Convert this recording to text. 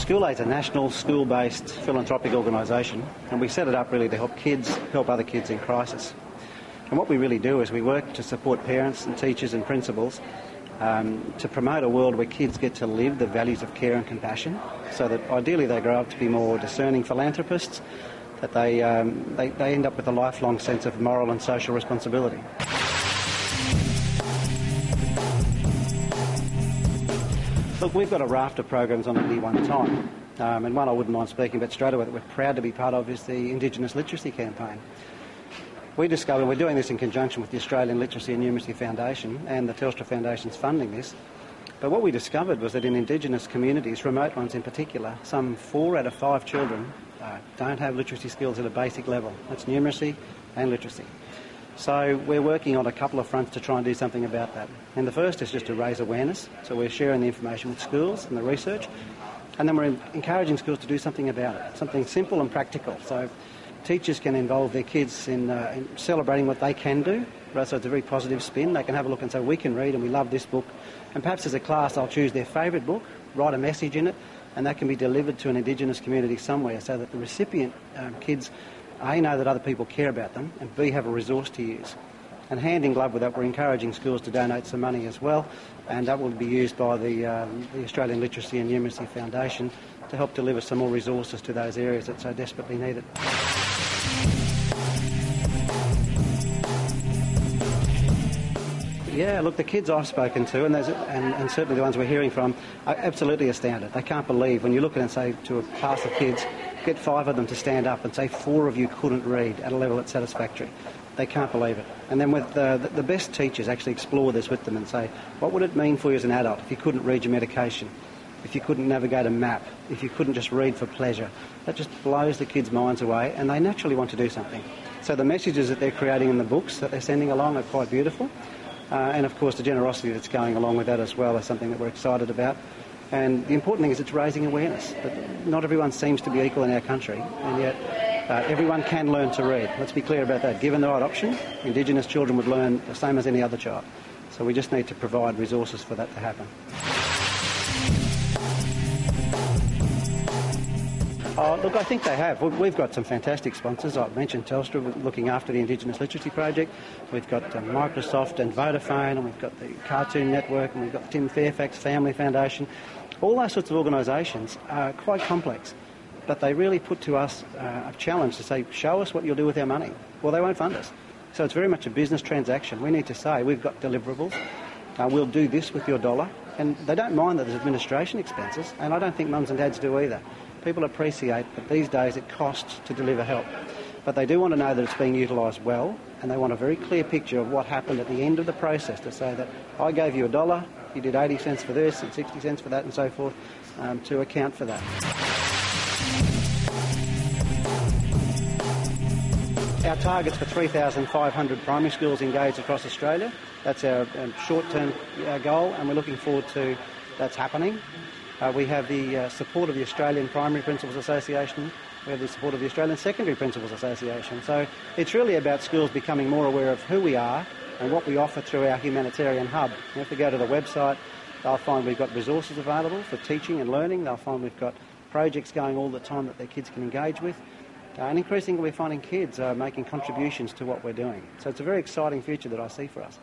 SchoolAid is a national school-based philanthropic organisation, and we set it up really to help other kids in crisis. And what we really do is we work to support parents and teachers and principals to promote a world where kids get to live the values of care and compassion, so that ideally they grow up to be more discerning philanthropists, that they end up with a lifelong sense of moral and social responsibility. Look, we've got a raft of programs on at any one time, and one I wouldn't mind speaking about straight away that we're proud to be part of is the Indigenous literacy campaign. We discovered, we're doing this in conjunction with the Australian Literacy and Numeracy Foundation, and the Telstra Foundation's funding this, but what we discovered was that in Indigenous communities, remote ones in particular, some 4 out of 5 children don't have literacy skills at a basic level. That's numeracy and literacy. So we're working on a couple of fronts to try and do something about that. And the first is just to raise awareness. So we're sharing the information with schools and the research. And then we're encouraging schools to do something about it, something simple and practical. So teachers can involve their kids in celebrating what they can do. So it's a very positive spin. They can have a look and say, we can read and we love this book. And perhaps as a class they'll choose their favourite book, write a message in it, and that can be delivered to an Indigenous community somewhere so that the recipient kids A, know that other people care about them, and B, have a resource to use. And hand in glove with that, we're encouraging schools to donate some money as well, and that will be used by the Australian Literacy and Numeracy Foundation to help deliver some more resources to those areas that so desperately need it. Yeah, look, the kids I've spoken to, and certainly the ones we're hearing from, are absolutely astounded. They can't believe, when you look at it and say to a class of kids, get 5 of them to stand up and say 4 of you couldn't read at a level that's satisfactory. They can't believe it. And then with the best teachers actually explore this with them and say, what would it mean for you as an adult if you couldn't read your medication, if you couldn't navigate a map, if you couldn't just read for pleasure? That just blows the kids' minds away, and they naturally want to do something. So the messages that they're creating in the books that they're sending along are quite beautiful. And of course the generosity that's going along with that as well is something that we're excited about. And the important thing is it's raising awareness. That not everyone seems to be equal in our country, and yet everyone can learn to read. Let's be clear about that. Given the right option, Indigenous children would learn the same as any other child. So we just need to provide resources for that to happen. Look, I think they have. We've got some fantastic sponsors. I've mentioned Telstra looking after the Indigenous Literacy Project. We've got Microsoft and Vodafone, and we've got the Cartoon Network, and we've got Tim Fairfax Family Foundation. All those sorts of organisations are quite complex, but they really put to us a challenge to say, show us what you'll do with our money. Well, they won't fund us. So it's very much a business transaction. We need to say, we've got deliverables, we'll do this with your dollar. And they don't mind that there's administration expenses, and I don't think mums and dads do either. People appreciate that these days it costs to deliver help. But they do want to know that it's being utilised well, and they want a very clear picture of what happened at the end of the process to say that I gave you $1, you did 80 cents for this and 60 cents for that and so forth, to account for that. Our target's for 3,500 primary schools engaged across Australia. That's our short-term goal, and we're looking forward to that's happening. We have the support of the Australian Primary Principals Association. We have the support of the Australian Secondary Principals Association. So it's really about schools becoming more aware of who we are and what we offer through our humanitarian hub. And if they go to the website, they'll find we've got resources available for teaching and learning. They'll find we've got projects going all the time that their kids can engage with. And increasingly we're finding kids making contributions to what we're doing. So it's a very exciting future that I see for us.